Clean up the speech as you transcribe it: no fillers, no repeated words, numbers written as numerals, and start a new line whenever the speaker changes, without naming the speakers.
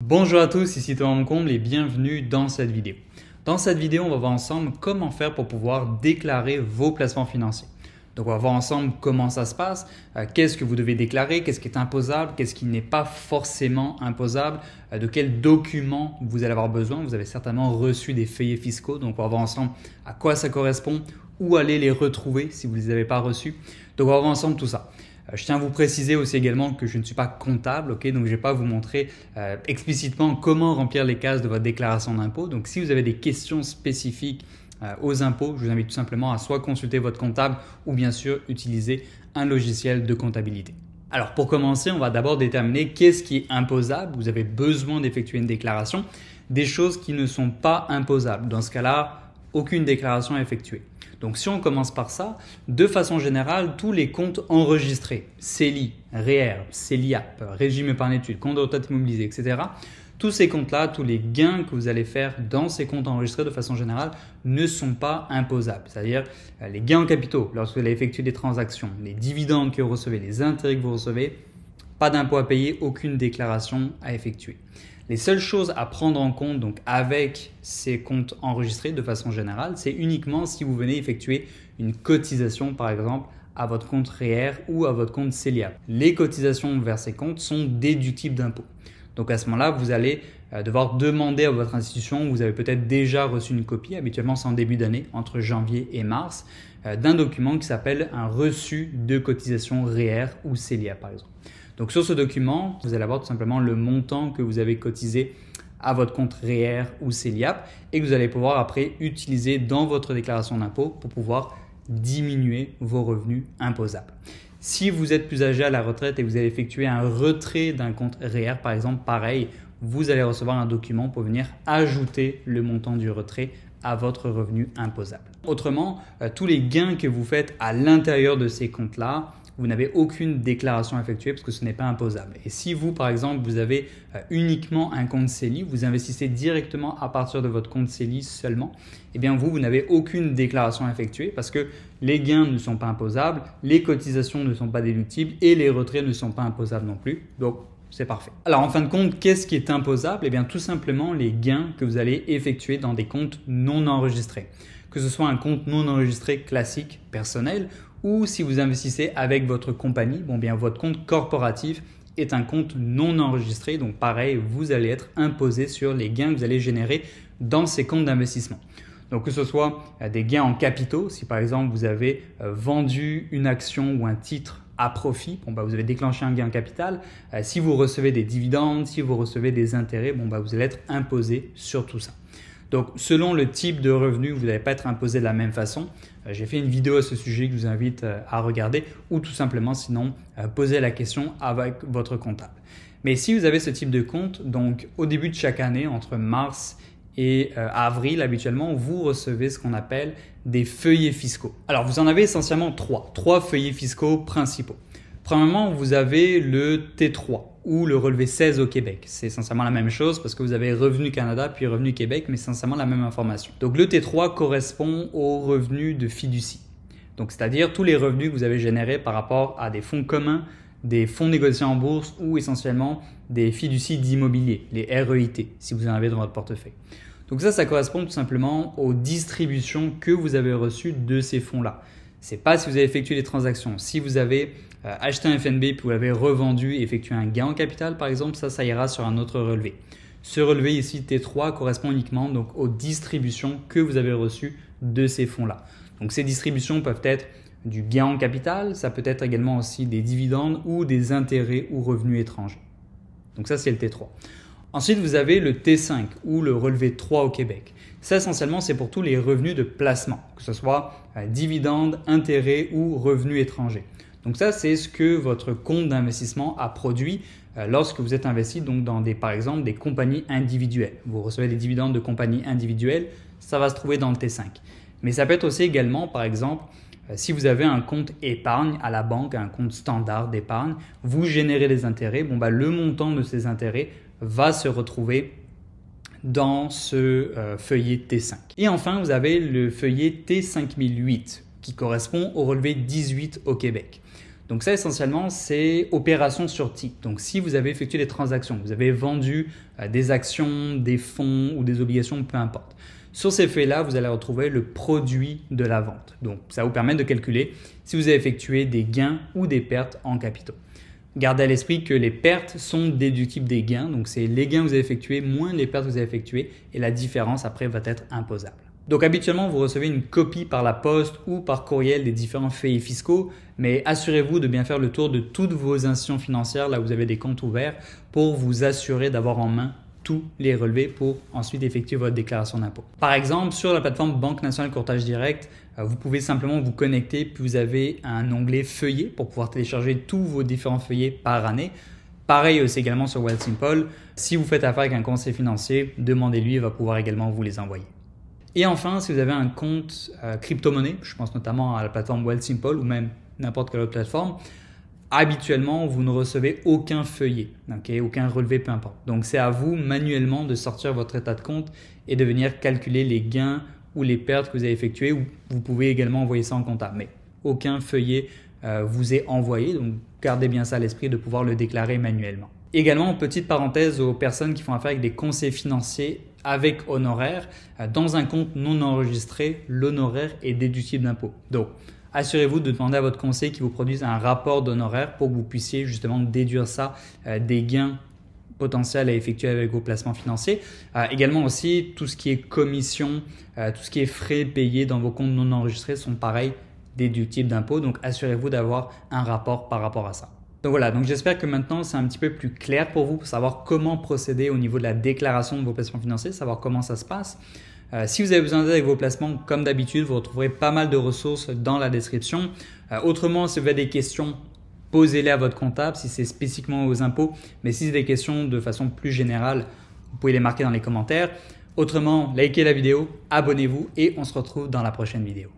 Bonjour à tous, ici Thomas Moncomble et bienvenue dans cette vidéo. Dans cette vidéo, on va voir ensemble comment faire pour pouvoir déclarer vos placements financiers. Donc on va voir ensemble comment ça se passe, qu'est-ce que vous devez déclarer, qu'est-ce qui est imposable, qu'est-ce qui n'est pas forcément imposable, de quels documents vous allez avoir besoin. Vous avez certainement reçu des feuillets fiscaux, donc on va voir ensemble à quoi ça correspond, où aller les retrouver si vous ne les avez pas reçus. Donc on va voir ensemble tout ça. Je tiens à vous préciser aussi également que je ne suis pas comptable, donc je ne vais pas vous montrer explicitement comment remplir les cases de votre déclaration d'impôt. Donc si vous avez des questions spécifiques aux impôts, je vous invite tout simplement à soit consulter votre comptable ou bien sûr utiliser un logiciel de comptabilité. Alors pour commencer, on va d'abord déterminer qu'est-ce qui est imposable. Vous avez besoin d'effectuer une déclaration, des choses qui ne sont pas imposables. Dans ce cas-là, aucune déclaration à effectuer. Donc si on commence par ça, de façon générale, tous les comptes enregistrés, CELI, REER, CELIAP, régime épargne études, compte de retraite immobilisé, etc. Tous ces comptes-là, tous les gains que vous allez faire dans ces comptes enregistrés de façon générale ne sont pas imposables. C'est-à-dire les gains en capitaux lorsque vous allez effectuer des transactions, les dividendes que vous recevez, les intérêts que vous recevez, pas d'impôt à payer, aucune déclaration à effectuer. Les seules choses à prendre en compte donc avec ces comptes enregistrés de façon générale, c'est uniquement si vous venez effectuer une cotisation par exemple à votre compte REER ou à votre compte CELIAP. Les cotisations vers ces comptes sont déductibles d'impôt. Donc à ce moment-là, vous allez devoir demander à votre institution, vous avez peut-être déjà reçu une copie, habituellement c'est en début d'année, entre janvier et mars, d'un document qui s'appelle un reçu de cotisation REER ou CELIAP par exemple. Donc sur ce document, vous allez avoir tout simplement le montant que vous avez cotisé à votre compte REER ou CELIAP et que vous allez pouvoir après utiliser dans votre déclaration d'impôt pour pouvoir diminuer vos revenus imposables. Si vous êtes plus âgé à la retraite et que vous allez effectuer un retrait d'un compte REER par exemple, pareil, vous allez recevoir un document pour venir ajouter le montant du retrait à votre revenu imposable. Autrement, tous les gains que vous faites à l'intérieur de ces comptes-là, vous n'avez aucune déclaration à effectuer parce que ce n'est pas imposable. Et si vous, par exemple, vous avez uniquement un compte CELI, vous investissez directement à partir de votre compte CELI seulement, eh bien vous n'avez aucune déclaration à effectuer parce que les gains ne sont pas imposables, les cotisations ne sont pas déductibles et les retraits ne sont pas imposables non plus. Donc, c'est parfait. Alors en fin de compte, qu'est-ce qui est imposable? Eh bien tout simplement les gains que vous allez effectuer dans des comptes non enregistrés. Que ce soit un compte non enregistré classique, personnel, ou si vous investissez avec votre compagnie, votre compte corporatif est un compte non enregistré. Donc pareil, vous allez être imposé sur les gains que vous allez générer dans ces comptes d'investissement. Donc que ce soit des gains en capitaux, si par exemple vous avez vendu une action ou un titre à profit, vous avez déclenché un gain en capital. Si vous recevez des dividendes, si vous recevez des intérêts, vous allez être imposé sur tout ça. Donc, selon le type de revenu, vous n'allez pas être imposé de la même façon. J'ai fait une vidéo à ce sujet que je vous invite à regarder ou tout simplement, sinon, poser la question avec votre comptable. Mais si vous avez ce type de compte, donc au début de chaque année, entre mars et avril, habituellement, vous recevez ce qu'on appelle des feuillets fiscaux. Alors, vous en avez essentiellement trois feuillets fiscaux principaux. Premièrement, vous avez le T3 ou le relevé 16 au Québec. C'est essentiellement la même chose parce que vous avez Revenu Canada puis Revenu Québec, mais c'est essentiellement la même information. Donc le T3 correspond aux revenus de fiducie. Donc c'est-à-dire tous les revenus que vous avez générés par rapport à des fonds communs, des fonds négociés en bourse ou essentiellement des fiducies d'immobilier, les REIT, si vous en avez dans votre portefeuille. Donc ça correspond tout simplement aux distributions que vous avez reçues de ces fonds-là. Ce n'est pas si vous avez effectué des transactions. Si vous avez acheté un FNB puis vous l'avez revendu et effectué un gain en capital par exemple, ça ira sur un autre relevé. Ce relevé ici T3 correspond uniquement donc aux distributions que vous avez reçues de ces fonds-là. Donc ces distributions peuvent être du gain en capital, ça peut être également aussi des dividendes ou des intérêts ou revenus étrangers. Donc ça c'est le T3. Ensuite, vous avez le T5 ou le relevé 3 au Québec. Ça, essentiellement, c'est pour tous les revenus de placement, que ce soit dividendes, intérêts ou revenus étrangers. Donc ça, c'est ce que votre compte d'investissement a produit lorsque vous êtes investi donc dans par exemple des compagnies individuelles. Vous recevez des dividendes de compagnies individuelles, ça va se trouver dans le T5. Mais ça peut être aussi également, par exemple, si vous avez un compte épargne à la banque, un compte standard d'épargne, vous générez des intérêts, le montant de ces intérêts va se retrouver dans ce feuillet T5. Et enfin, vous avez le feuillet T5008 qui correspond au relevé 18 au Québec. Donc ça, essentiellement, c'est opération sur titre. Donc si vous avez effectué des transactions, vous avez vendu des actions, des fonds ou des obligations, peu importe. Sur ces feuilles-là, vous allez retrouver le produit de la vente. Donc ça vous permet de calculer si vous avez effectué des gains ou des pertes en capitaux. Gardez à l'esprit que les pertes sont déductibles des gains. Donc c'est les gains que vous avez effectués moins les pertes que vous avez effectuées et la différence après va être imposable. Donc habituellement, vous recevez une copie par la poste ou par courriel des différents feuillets fiscaux, mais assurez-vous de bien faire le tour de toutes vos institutions financières là où vous avez des comptes ouverts pour vous assurer d'avoir en main tous les relevés pour ensuite effectuer votre déclaration d'impôt. Par exemple, sur la plateforme Banque Nationale Courtage Direct, vous pouvez simplement vous connecter puis vous avez un onglet feuillet pour pouvoir télécharger tous vos différents feuillets par année. Pareil, c'est également sur Wealthsimple. Si vous faites affaire avec un conseiller financier, demandez-lui, il va pouvoir également vous les envoyer. Et enfin, si vous avez un compte crypto-monnaie, je pense notamment à la plateforme Wealthsimple ou même n'importe quelle autre plateforme, habituellement, vous ne recevez aucun feuillet, aucun relevé, peu importe. Donc, c'est à vous manuellement de sortir votre état de compte et de venir calculer les gains ou les pertes que vous avez effectuées. Ou vous pouvez également envoyer ça en comptable, mais aucun feuillet vous est envoyé. Donc, gardez bien ça à l'esprit de pouvoir le déclarer manuellement. Également, petite parenthèse aux personnes qui font affaire avec des conseillers financiers avec honoraires, dans un compte non enregistré, l'honoraire est déductible d'impôt. Donc, assurez-vous de demander à votre conseiller qui vous produise un rapport d'honoraires pour que vous puissiez justement déduire ça des gains potentiels à effectuer avec vos placements financiers. Également aussi, tout ce qui est commission, tout ce qui est frais payés dans vos comptes non enregistrés sont pareils déductibles d'impôt. Donc, assurez-vous d'avoir un rapport par rapport à ça. Donc voilà, donc j'espère que maintenant c'est un petit peu plus clair pour vous pour savoir comment procéder au niveau de la déclaration de vos placements financiers, savoir comment ça se passe. Si vous avez besoin d'aide avec vos placements, comme d'habitude, vous retrouverez pas mal de ressources dans la description. Autrement, si vous avez des questions, posez-les à votre comptable si c'est spécifiquement aux impôts. Mais si c'est des questions de façon plus générale, vous pouvez les marquer dans les commentaires. Autrement, likez la vidéo, abonnez-vous et on se retrouve dans la prochaine vidéo.